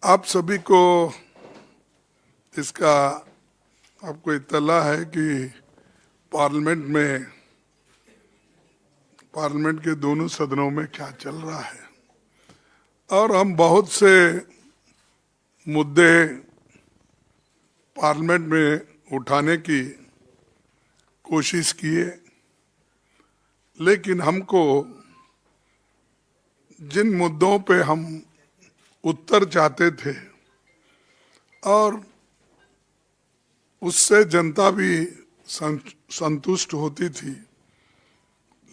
आप सभी को इसका आपको इत्तला है कि पार्लियामेंट के दोनों सदनों में क्या चल रहा है और हम बहुत से मुद्दे पार्लियामेंट में उठाने की कोशिश किए, लेकिन हमको जिन मुद्दों पे हम उत्तर चाहते थे और उससे जनता भी संतुष्ट होती थी,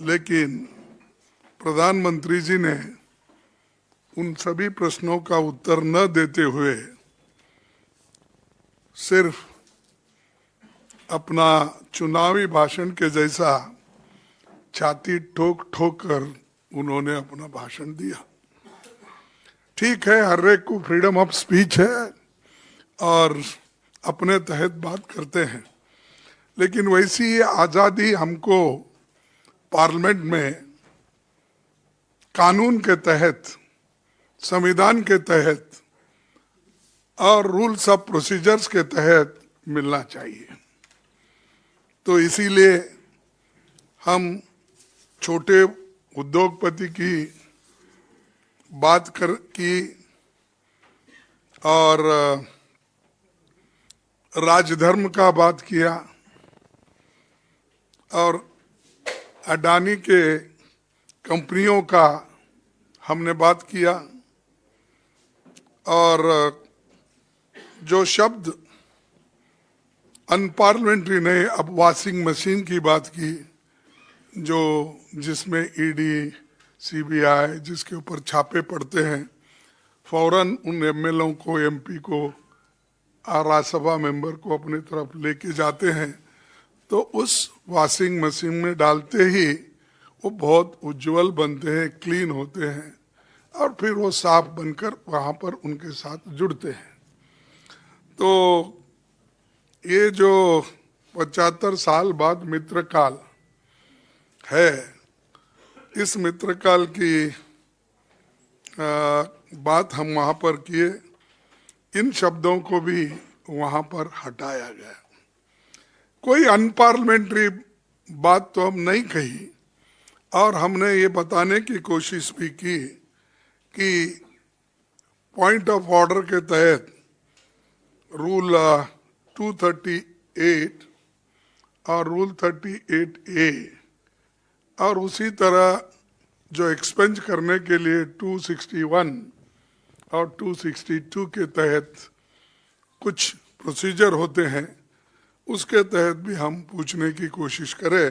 लेकिन प्रधानमंत्री जी ने उन सभी प्रश्नों का उत्तर न देते हुए सिर्फ अपना चुनावी भाषण के जैसा छाती ठोक ठोक कर उन्होंने अपना भाषण दिया। ठीक है, हर एक को फ्रीडम ऑफ स्पीच है और अपने तहत बात करते हैं, लेकिन वैसी आज़ादी हमको पार्लियामेंट में कानून के तहत, संविधान के तहत और रूल्स ऑफ प्रोसीजर्स के तहत मिलना चाहिए। तो इसीलिए हम छोटे उद्योगपति की बात की और राजधर्म का बात किया और अडानी के कंपनियों का हमने बात किया और जो शब्द अनपार्लियामेंट्री ने अब वॉशिंग मशीन की बात की, जो जिसमें ईडी, सीबीआई जिसके ऊपर छापे पड़ते हैं, फौरन उन एमएलओ को, एमपी को, राज्यसभा मेंबर को अपनी तरफ लेके जाते हैं, तो उस वॉशिंग मशीन में डालते ही वो बहुत उज्जवल बनते हैं, क्लीन होते हैं और फिर वो साफ बनकर वहाँ पर उनके साथ जुड़ते हैं। तो ये जो 75 साल बाद मित्रकाल है, इस मित्रकाल की बात हम वहाँ पर किए, इन शब्दों को भी वहाँ पर हटाया गया। कोई अनपार्लियामेंट्री बात तो हम नहीं कही और हमने ये बताने की कोशिश भी की कि पॉइंट ऑफ ऑर्डर के तहत रूल 238 और रूल 38A और उसी तरह जो एक्सपेंज करने के लिए 261 और 262 के तहत कुछ प्रोसीजर होते हैं, उसके तहत भी हम पूछने की कोशिश करें,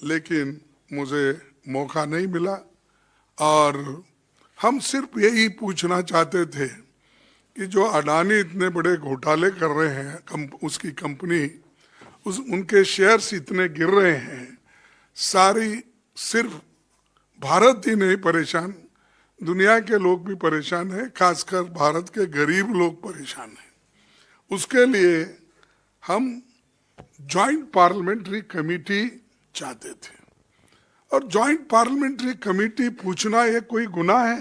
लेकिन मुझे मौका नहीं मिला। और हम सिर्फ यही पूछना चाहते थे कि जो अडानी इतने बड़े घोटाले कर रहे हैं, उसकी कंपनी, उनके शेयर्स इतने गिर रहे हैं, सारी सिर्फ भारत ही नहीं परेशान, दुनिया के लोग भी परेशान हैं, खासकर भारत के गरीब लोग परेशान हैं। उसके लिए हम जॉइंट पार्लियामेंट्री कमेटी चाहते थे और जॉइंट पार्लियामेंट्री कमेटी पूछना ये कोई गुनाह है?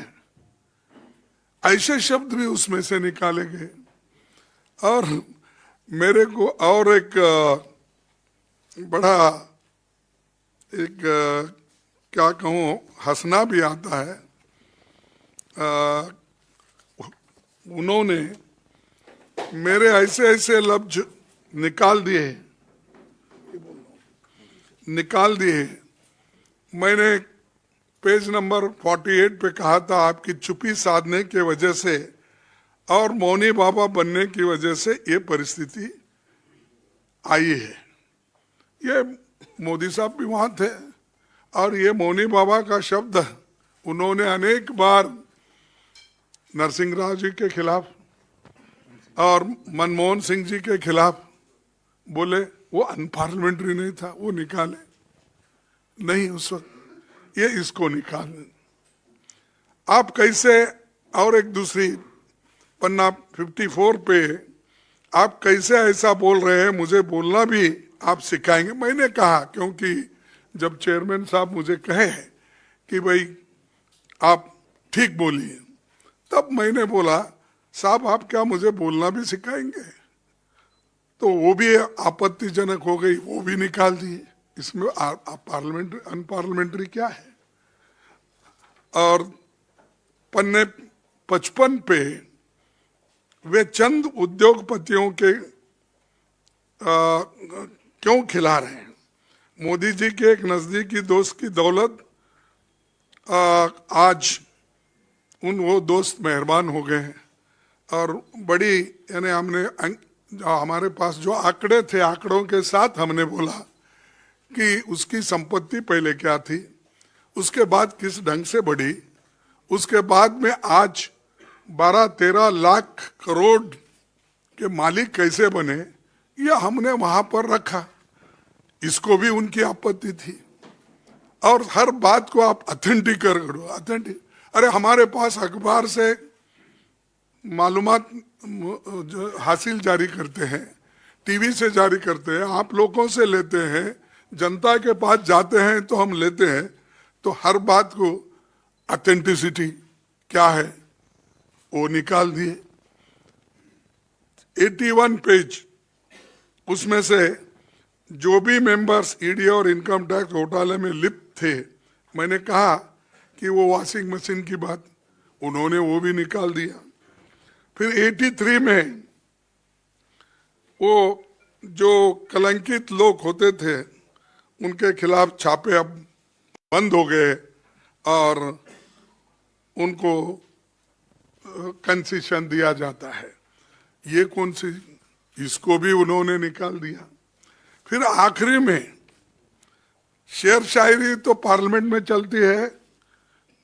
ऐसे शब्द भी उसमें से निकाले गए और मेरे को और एक बड़ा क्या कहूँ, हंसना भी आता है। उन्होंने मेरे ऐसे ऐसे लफ्ज निकाल दिए। मैंने पेज नंबर 48 पे कहा था, आपकी चुप्पी साधने के वजह से और मौनी बाबा बनने की वजह से ये परिस्थिति आई है। ये मोदी साहब भी वहाँ थे और ये मौनी बाबा का शब्द उन्होंने अनेक बार नरसिंह राव जी के खिलाफ और मनमोहन सिंह जी के खिलाफ बोले। वो अनपार्लियामेंट्री नहीं था, वो निकाले नहीं उस वक्त, ये इसको निकाले। आप कैसे, और एक दूसरी पन्ना 54 पे आप कैसे ऐसा बोल रहे हैं, मुझे बोलना भी आप सिखाएंगे? मैंने कहा, क्योंकि जब चेयरमैन साहब मुझे कहे कि भाई आप ठीक बोलिए, तब मैंने बोला साहब आप क्या मुझे बोलना भी सिखाएंगे? तो वो भी आपत्तिजनक हो गई, वो भी निकाल दिए। इसमें पार्लियामेंट्री अनपार्लियामेंट्री क्या है? और पन्ने 55 पे वे चंद उद्योगपतियों के क्यों खिला रहे हैं? मोदी जी के एक नजदीकी दोस्त की दौलत आज वो दोस्त मेहरबान हो गए हैं और बड़ी, यानी हमने हमारे पास जो आंकड़े थे, आंकड़ों के साथ हमने बोला कि उसकी संपत्ति पहले क्या थी, उसके बाद किस ढंग से बढ़ी, उसके बाद में आज 12-13 लाख करोड़ के मालिक कैसे बने, यह हमने वहां पर रखा। इसको भी उनकी आपत्ति थी। और हर बात को आप ऑथेंटिक करो, ऑथेंटिक। अरे हमारे पास अखबार से मालूमात हासिल जारी करते हैं, टीवी से जारी करते हैं, आप लोगों से लेते हैं, जनता के पास जाते हैं तो हम लेते हैं। तो हर बात को ऑथेंटिसिटी क्या है वो निकाल दिए। 81 पेज, उसमें से जो भी मेंबर्स ईडी और इनकम टैक्स घोटाले में लिप्त थे, मैंने कहा कि वो वॉशिंग मशीन की बात, उन्होंने वो भी निकाल दिया। फिर 83 में वो जो कलंकित लोग होते थे उनके खिलाफ छापे अब बंद हो गए और उनको कंसेशन दिया जाता है। ये कौन सी, इसको भी उन्होंने निकाल दिया। फिर आखिरी में शेर शायरी तो पार्लियामेंट में चलती है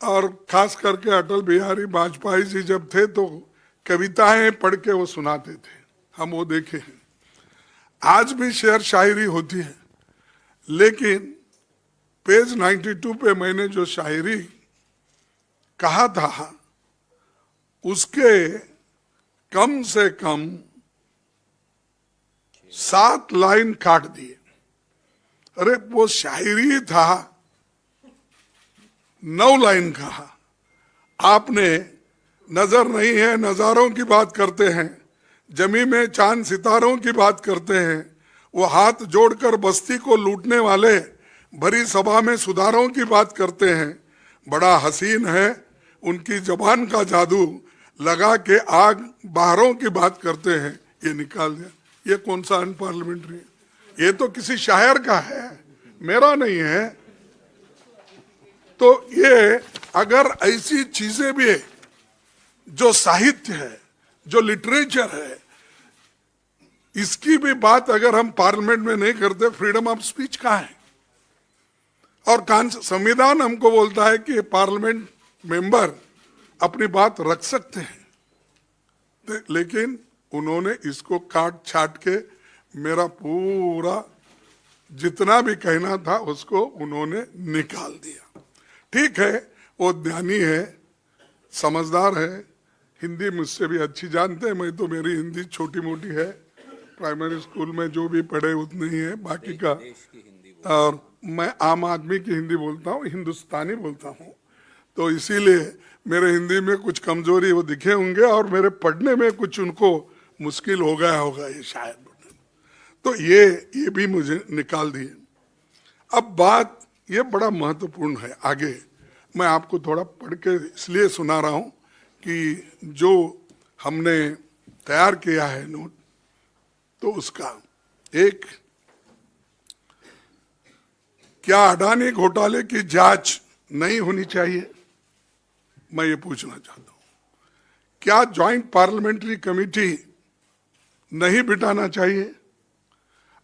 और खास करके अटल बिहारी वाजपेयी जी जब थे तो कविताएं पढ़ के वो सुनाते थे, हम वो देखे हैं। आज भी शेर शायरी होती है, लेकिन पेज 92 पे मैंने जो शायरी कहा था उसके कम से कम 7 लाइन काट दिए। अरे वो शायरी था, 9 लाइन कहा। आपने नजर नहीं है, नजारों की बात करते हैं, जमी में चांद सितारों की बात करते हैं, वो हाथ जोड़कर बस्ती को लूटने वाले भरी सभा में सुधारों की बात करते हैं। बड़ा हसीन है उनकी जबान का जादू, लगा के आग बाहरों की बात करते हैं। ये निकाल दिया। ये कौन सा अनपार्लियामेंट्री है? ये तो किसी शायर का है, मेरा नहीं है। तो ये अगर ऐसी चीजें भी है, जो साहित्य है, जो लिटरेचर है, इसकी भी बात अगर हम पार्लियामेंट में नहीं करते, फ्रीडम ऑफ स्पीच कहाँ है? और संविधान हमको बोलता है कि पार्लियामेंट मेंबर अपनी बात रख सकते हैं, लेकिन उन्होंने इसको काट छाट के मेरा पूरा जितना भी कहना था उसको उन्होंने निकाल दिया। ठीक है, वो ज्ञानी है, समझदार है, हिंदी मुझसे भी अच्छी जानते हैं। मैं तो, मेरी हिंदी छोटी मोटी है, प्राइमरी स्कूल में जो भी पढ़े उतनी ही है, बाकी का। और मैं आम आदमी की हिंदी बोलता हूँ, हिंदुस्तानी बोलता हूँ, तो इसीलिए मेरे हिंदी में कुछ कमजोरी वो दिखे होंगे और मेरे पढ़ने में कुछ उनको मुश्किल हो गया होगा ये शायद। तो ये भी मुझे निकाल दिए। अब बात ये बड़ा महत्वपूर्ण है, आगे मैं आपको थोड़ा पढ़ के इसलिए सुना रहा हूँ कि जो हमने तैयार किया है नोट, तो उसका एक, क्या अडानी घोटाले की जांच नहीं होनी चाहिए? मैं ये पूछना चाहता हूं। क्या ज्वाइंट पार्लियामेंट्री कमेटी नहीं बिठाना चाहिए?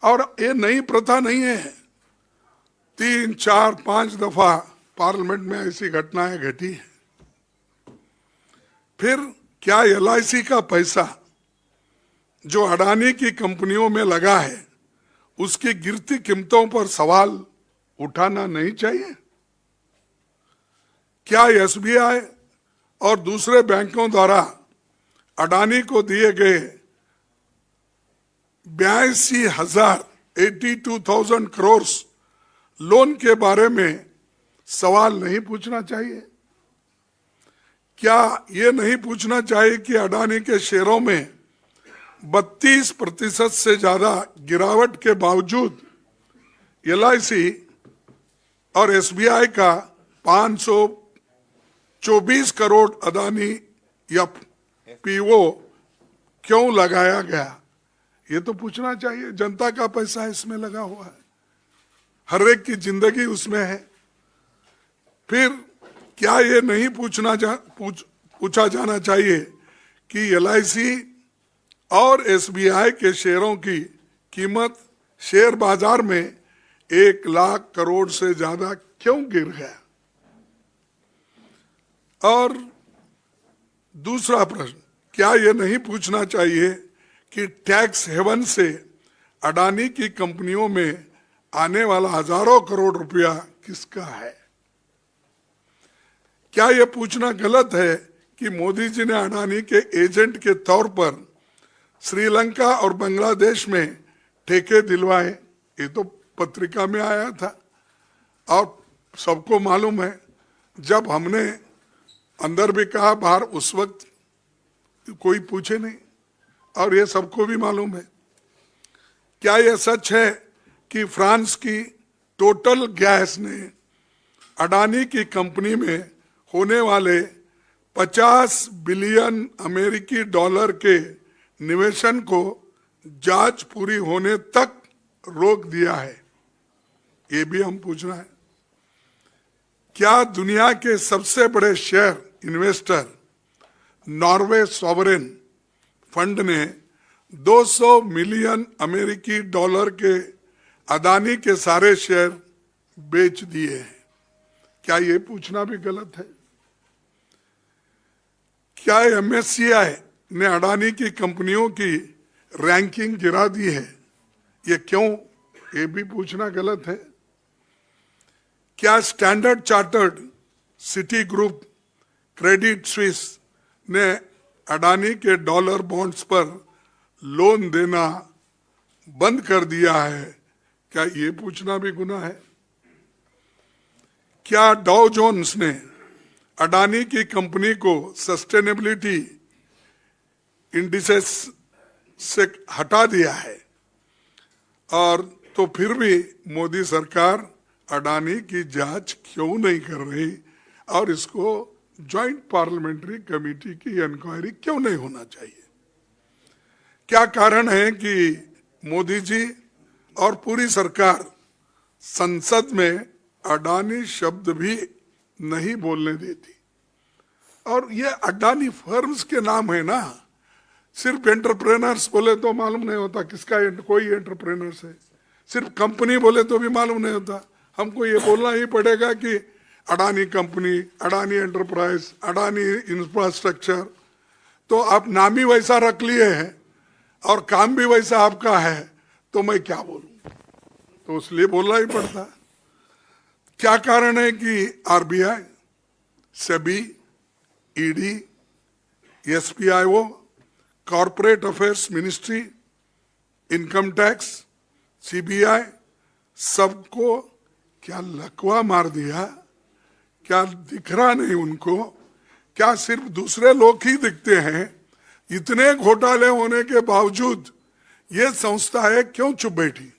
और ये नई प्रथा नहीं है, 3, 4, 5 दफा पार्लियामेंट में ऐसी घटनाएं घटी है। फिर क्या LIC का पैसा जो अडानी की कंपनियों में लगा है, उसकी गिरती कीमतों पर सवाल उठाना नहीं चाहिए? क्या SBI और दूसरे बैंकों द्वारा अडानी को दिए गए 82,000 करोड़ लोन के बारे में सवाल नहीं पूछना चाहिए? क्या ये नहीं पूछना चाहिए कि अडानी के शेयरों में 32% से ज्यादा गिरावट के बावजूद एलआईसी और एसबीआई का 524 करोड़ अडानी या पीओ क्यों लगाया गया? ये तो पूछना चाहिए। जनता का पैसा इसमें लगा हुआ है, हर एक की जिंदगी उसमें है। फिर क्या ये नहीं पूछा जाना चाहिए कि एलआईसी और एसबीआई के शेयरों की कीमत शेयर बाजार में 1 लाख करोड़ से ज्यादा क्यों गिर गया? और दूसरा प्रश्न, क्या यह नहीं पूछना चाहिए कि टैक्स हेवन से अडानी की कंपनियों में आने वाला हजारों करोड़ रुपया किसका है? क्या यह पूछना गलत है कि मोदी जी ने अडानी के एजेंट के तौर पर श्रीलंका और बांग्लादेश में ठेके दिलवाए? ये तो पत्रिका में आया था और सबको मालूम है। जब हमने अंदर भी कहा, बाहर उस वक्त कोई पूछे नहीं, और ये सबको भी मालूम है। क्या यह सच है कि फ्रांस की टोटल गैस ने अडानी की कंपनी में होने वाले 50 बिलियन अमेरिकी डॉलर के निवेशन को जांच पूरी होने तक रोक दिया है? ये भी हम पूछना है। क्या दुनिया के सबसे बड़े share investor Norway sovereign fund ने 200 मिलियन अमेरिकी डॉलर के अडानी के सारे शेयर बेच दिए हैं? क्या ये पूछना भी गलत है? क्या एमएससीआई ने अडानी की कंपनियों की रैंकिंग गिरा दी है? ये क्यों? ये भी पूछना गलत है। क्या standard chartered, city group, Credit Suisse ने अडानी के डॉलर बॉन्ड्स पर लोन देना बंद कर दिया है? क्या ये पूछना भी गुनाह है? क्या डाउ जोन्स ने अडानी की कंपनी को सस्टेनेबिलिटी इंडिसेस से हटा दिया है? और तो फिर भी मोदी सरकार अडानी की जांच क्यों नहीं कर रही और इसको ज्वाइंट पार्लियामेंट्री कमेटी की इंक्वायरी क्यों नहीं होना चाहिए? क्या कारण है कि मोदी जी और पूरी सरकार संसद में अडानी शब्द भी नहीं बोलने देती? और ये अडानी फर्म्स के नाम है ना, सिर्फ एंटरप्रेनर्स बोले तो मालूम नहीं होता किसका कोई एंटरप्रेनर्स है, सिर्फ कंपनी बोले तो भी मालूम नहीं होता। हमको ये बोलना ही पड़ेगा कि Adani company, Adani enterprise, Adani infrastructure. तो आप नाम ही वैसा रख लिए हैं और काम भी वैसा आपका है, तो मैं क्या बोलूं? तो इसलिए बोलना ही पड़ता। क्या कारण है कि RBI, SEBI, ED, SPIO, corporate affairs ministry, income tax, CBI, सबको क्या लकवा मार दिया? क्या दिख रहा नहीं उनको? क्या सिर्फ दूसरे लोग ही दिखते हैं? इतने घोटाले होने के बावजूद ये संस्थाएं क्यों चुप बैठी?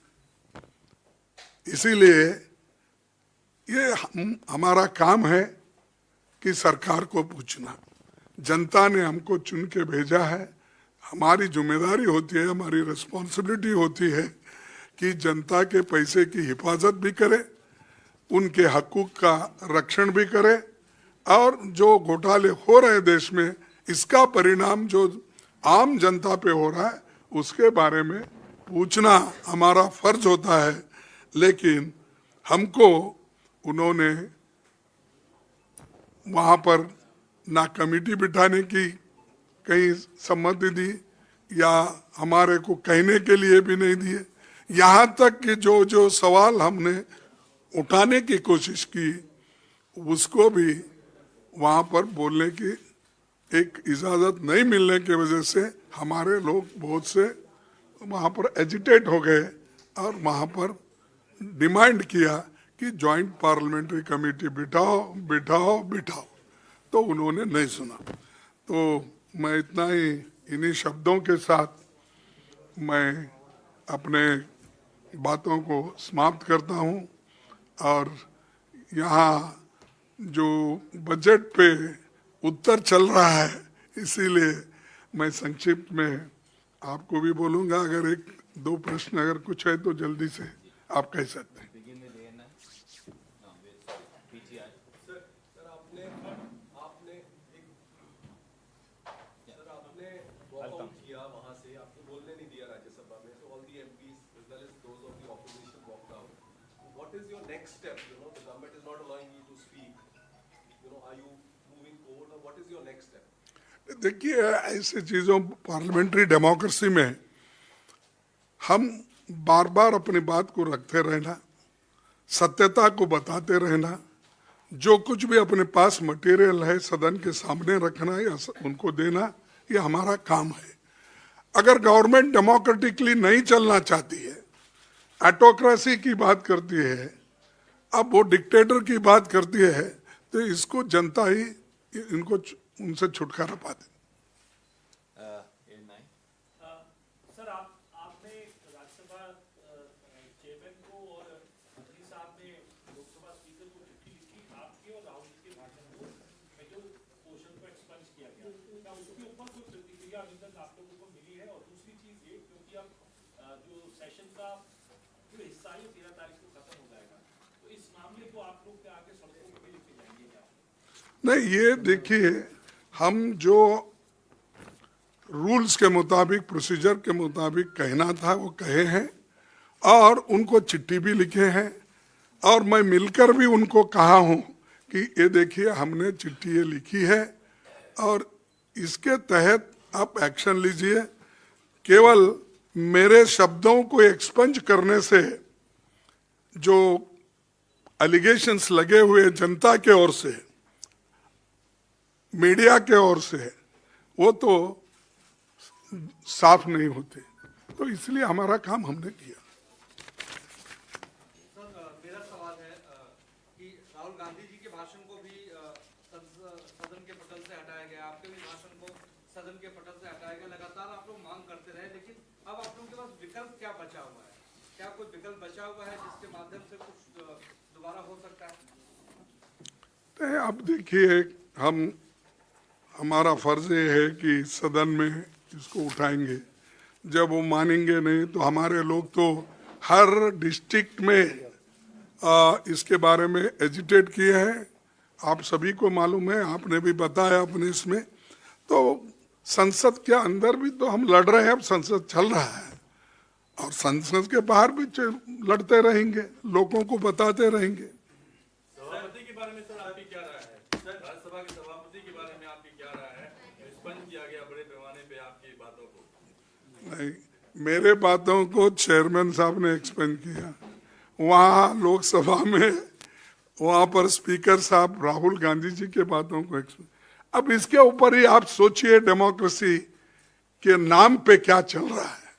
इसीलिए ये हमारा काम है कि सरकार को पूछना। जनता ने हमको चुन के भेजा है, हमारी जिम्मेदारी होती है, हमारी रिस्पॉन्सिबिलिटी होती है कि जनता के पैसे की हिफाजत भी करे, उनके हकूक का रक्षण भी करे, और जो घोटाले हो रहे हैं देश में, इसका परिणाम जो आम जनता पे हो रहा है उसके बारे में पूछना हमारा फर्ज होता है। लेकिन हमको उन्होंने वहाँ पर ना कमेटी बिठाने की कहीं सम्मति दी या हमारे को कहने के लिए भी नहीं दिए। यहाँ तक कि जो जो सवाल हमने उठाने की कोशिश की उसको भी वहाँ पर बोलने की एक इजाज़त नहीं मिलने की वजह से हमारे लोग बहुत से वहाँ पर एजिटेट हो गए और वहाँ पर डिमांड किया कि जॉइंट पार्लियामेंट्री कमेटी बिठाओ बिठाओ बिठाओ। तो उन्होंने नहीं सुना। तो मैं इतना ही इन्हीं शब्दों के साथ मैं अपने बातों को समाप्त करता हूं। और यहाँ जो बजट पे उत्तर चल रहा है, इसीलिए मैं संक्षिप्त में आपको भी बोलूँगा। अगर एक दो प्रश्न अगर कुछ है तो जल्दी से आप कह सकते हैं। Next step, the government is not allowing you to speak. Are you moving forward, or what is your next step? देखिए, ऐसे चीज़ों पार्लियामेंट्री डेमोक्रेसी में हम बार बार अपनी बात को रखते रहना, सत्यता को बताते रहना, जो कुछ भी अपने पास मटेरियल है सदन के सामने रखना या उनको देना, ये हमारा काम है। अगर गवर्नमेंट डेमोक्रेटिकली नहीं चलना चाहती है, ऑटोक्रेसी की बात करती है, अब वो डिक्टेटर की बात करती है, तो इसको जनता ही इनको उनसे छुटकारा पा दे। सर, आपने राज्यसभा चेयरमैन को और मंत्री साहब ने लोकसभा स्पीकर को चिट्ठी लिखी आपके और राहुल जी के भाषण को जो क्वेश्चन को एक्सपंज किया गया, क्या उसके ऊपर कोई प्रतिक्रिया अभी तक आप लोगों को मिली है? और दूसरी चीज ये, क्योंकि अब जो सेशन का जो हिस्सा है 13 तारीख को खत्म हो जाएगा, तो इस मामले को आप लोग आगे सड़कों पर लेके जाएंगे क्या? नहीं, ये देखिए, हम जो रूल्स के मुताबिक, प्रोसीजर के मुताबिक कहना था वो कहे हैं, और उनको चिट्ठी भी लिखे हैं, और मैं मिलकर भी उनको कहा हूं कि ये देखिए हमने चिट्ठी ये लिखी है और इसके तहत आप एक्शन लीजिए। केवल मेरे शब्दों को एक्सपंज करने से जो एलिगेशंस लगे हुए जनता के ओर से, मीडिया के ओर से, वो तो साफ नहीं होते। तो इसलिए हमारा काम हमने किया। सर, मेरा सवाल है कि राहुल गांधी जी के भाषण को भी सदन के पटल से हटाया गया, आपके भी भाषण को सदन के पटल से हटाया गया। लगातार आप लोग मांग करते रहे, लेकिन अब आप लोगों के पास विकल्प क्या बचा हुआ है? क्या कोई विकल्प बचा हुआ है जिसके माध्यम से कुछ दोबारा हो सकता है? अब देखिए, हमारा फर्ज ये है कि सदन में इसको उठाएंगे। जब वो मानेंगे नहीं तो हमारे लोग तो हर डिस्ट्रिक्ट में इसके बारे में एजिटेट किए हैं। आप सभी को मालूम है, आपने भी बताया अपने इसमें। तो संसद के अंदर भी तो हम लड़ रहे हैं, अब संसद चल रहा है, और संसद के बाहर भी लड़ते रहेंगे, लोगों को बताते रहेंगे। सभापति के बारे में सर आपकी क्या राय है? सर, राज्यसभा के सभापति के बारे में आपकी क्या राय है? स्पंज किया गया बड़े पैमाने पे आपकी बातों को। नहीं, मेरे बातों को चेयरमैन साहब ने एक्सपेंड किया। वहाँ लोकसभा में वहाँ पर स्पीकर साहब राहुल गांधी जी के बातों को एक्सपेंड। अब इसके ऊपर ही आप सोचिए डेमोक्रेसी के नाम पे क्या चल रहा है।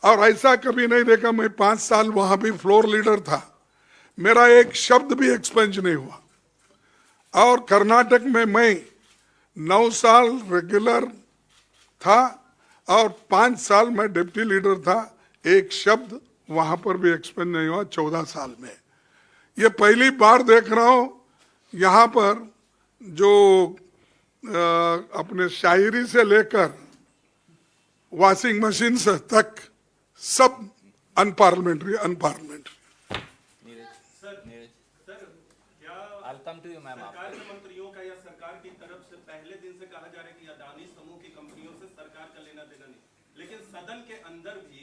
और ऐसा कभी नहीं देखा। मैं 5 साल वहाँ भी फ्लोर लीडर था, मेरा एक शब्द भी एक्सपेंज नहीं हुआ। और कर्नाटक में मैं 9 साल रेगुलर था और 5 साल मैं डिप्टी लीडर था, एक शब्द वहां पर भी एक्सपेंड नहीं हुआ 14 साल में। ये पहली बार देख रहा हूं यहाँ पर जो अपने शायरी से लेकर वॉशिंग मशीन से तक सब अनपार्लियामेंट्री। सरकार के मंत्रियों का या सरकार की तरफ से पहले दिन से कहा जा रहा है कि अदानी समूह की कंपनियों से सरकार का लेना देना नहीं, लेकिन सदन के अंदर भी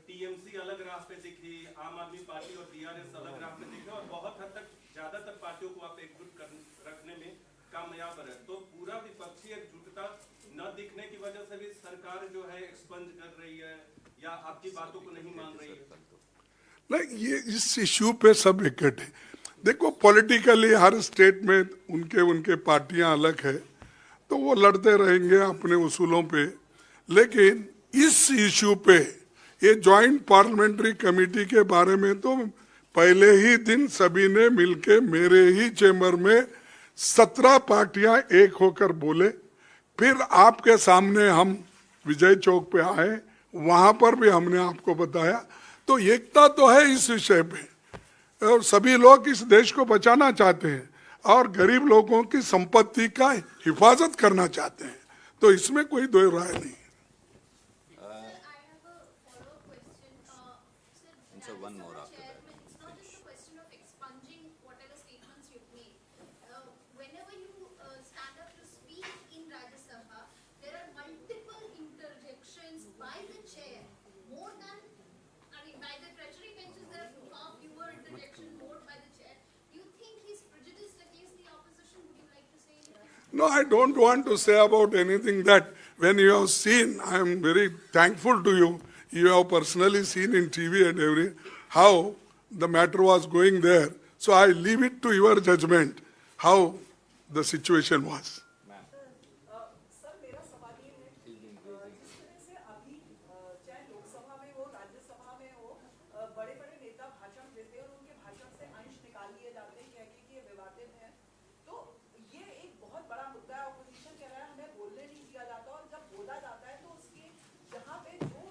टीएमसी अलग राह पे दिखी, आम आदमी पार्टी और टीआरएस अलग राह पे दिखे, और बहुत हद तक ज्यादातर पार्टियों को आप एकजुट रखने में कामयाब रहे। तो पूरा विपक्षी एकजुटता न दिखने की वजह से भी सरकार जो है एक्सपंज कर रही है या आपकी बातों को नहीं मान रही है। नहीं, ये इस इश्यू पे सब इकट्ठे है। देखो, पॉलिटिकली हर स्टेट में उनके पार्टियां अलग है, तो वो लड़ते रहेंगे अपने उसूलों पे। लेकिन इस इश्यू पे ये जॉइंट पार्लियामेंट्री कमेटी के बारे में तो पहले ही दिन सभी ने मिलके मेरे ही चेंबर में 17 पार्टियां एक होकर बोले, फिर आपके सामने हम विजय चौक पे आए, वहां पर भी हमने आपको बताया। तो एकता तो है इस विषय पे, और सभी लोग इस देश को बचाना चाहते हैं और गरीब लोगों की संपत्ति का हिफाजत करना चाहते हैं, तो इसमें कोई दो राय नहीं। Sir, one more after that. It's not just a question of expunging whatever statements you've made. Whenever you stand up to speak in Rajya Sabha, there are multiple interjections by the chair, more than, by the treasury benches, there are far fewer interjections, more by the chair. Do you think he's prejudiced against the opposition? Would you like to say anything? No, I don't want to say about anything that when you have seen, I am very thankful to you. You have personally seen in TV and how the matter was going there. So I leave it to your judgment how the situation was. Sir मेरा सवाल ये है कि जिस तरह से अभी चाहे लोकसभा में हो राज्यसभा में हो बड़े बड़े नेता भाषण देते हैं और उनके भाषण से अंश निकाल लिए जाते हैं कह के ये विवादित है, तो ये एक बहुत बड़ा मुद्दा है। ऑपोजिशन कह रहा है हमें बोलने नहीं दिया जाता, और जब बोला जाता है तो उसके जहाँ पे जो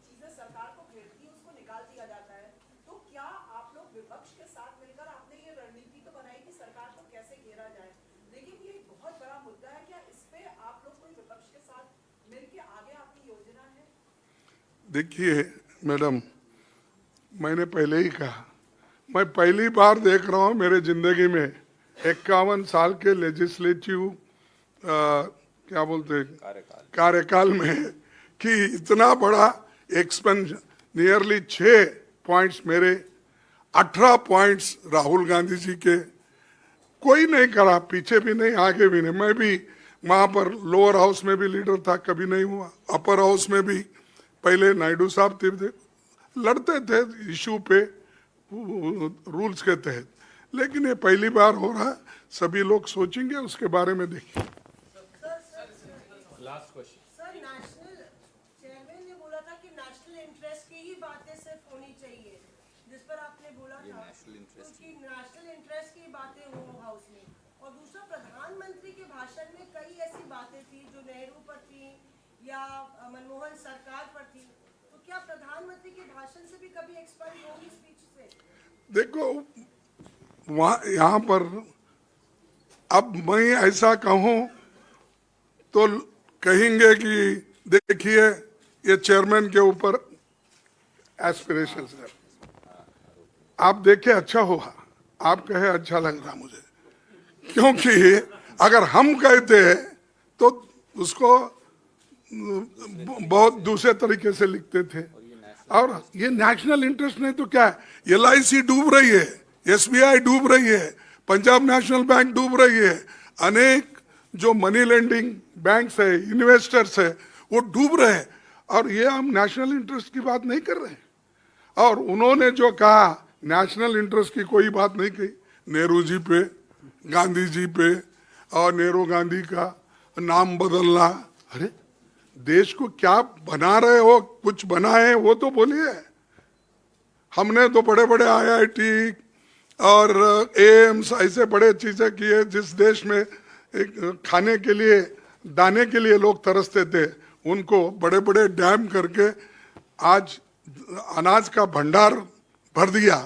चीजें सरकार को घेरती है उसको निकाल दिया जाता है। तो क्या आप लोग विपक्ष के साथ मिलकर आपने ये रणनीति तो बनाई कि सरकार को कैसे घेरा जाए, लेकिन ये एक बहुत बड़ा मुद्दा है, क्या इस पे आप लोग कोई विपक्ष के साथ मिलके आगे आपकी योजना है? देखिए मैडम, मैंने पहले ही कहा, मैं पहली बार देख रहा हूँ मेरे जिंदगी में 51 साल के लेजिस्लेटिव क्या बोलते हैं कार्यकाल में कि इतना बड़ा एक्सपेंशन, नियरली 6 पॉइंट्स मेरे, 18 पॉइंट्स राहुल गांधी जी के, कोई नहीं करा, पीछे भी नहीं आगे भी नहीं। मैं भी वहां पर लोअर हाउस में भी लीडर था, कभी नहीं हुआ। अपर हाउस में भी पहले नायडू साहब थे, लड़ते थे इशू पे रूल्स के तहत, लेकिन ये पहली बार हो रहा है। सभी लोग सोचेंगे उसके बारे में। देखिए last question. Sir national chairman ने बोला था कि नेशनल इंटरेस्ट की ही बातें सिर्फ होनी चाहिए, जिस पर आपने बोला था कि नेशनल इंटरेस्ट की बातें हो हाउस में। और दूसरा, प्रधानमंत्री के भाषण में कई ऐसी बातें थी जो नेहरू पर थी या मनमोहन सरकार पर थी, तो क्या प्रधानमंत्री के भाषण से भी कभी एक्सपेंड होगी स्पीच से? देखो वहाँ यहाँ पर अब मैं ऐसा कहूँ तो कहेंगे कि देखिए ये चेयरमैन के ऊपर एस्पिरेशंस है। आप देखे अच्छा हुआ, आप कहे अच्छा लग रहा मुझे, क्योंकि अगर हम कहते हैं तो उसको बहुत दूसरे तरीके से लिखते थे। और ये नेशनल इंटरेस्ट नहीं तो क्या है, LIC डूब रही है, SBI डूब रही है, पंजाब नेशनल बैंक डूब रही है, अनेक जो मनी लेंडिंग बैंक्स है, इन्वेस्टर्स है, वो डूब रहे हैं, और ये हम नेशनल इंटरेस्ट की बात नहीं कर रहे हैं। और उन्होंने जो कहा नेशनल इंटरेस्ट की कोई बात नहीं कही, नेहरू जी पे, गांधी जी पे, और नेहरू गांधी का नाम बदलना। अरे देश को क्या बना रहे हो, कुछ बनाए वो तो बोलिए। हमने तो बड़े बड़े IIT और AIIMS ऐसे बड़े चीजें किए, जिस देश में एक खाने के लिए, दाने के लिए लोग तरसते थे, उनको बड़े बड़े डैम करके आज अनाज का भंडार भर दिया।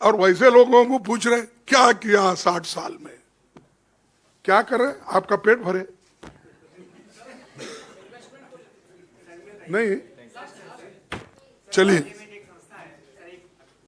और वैसे लोगों को पूछ रहे क्या किया 60 साल में, क्या करे, आपका पेट भरे? नहीं, चलिए।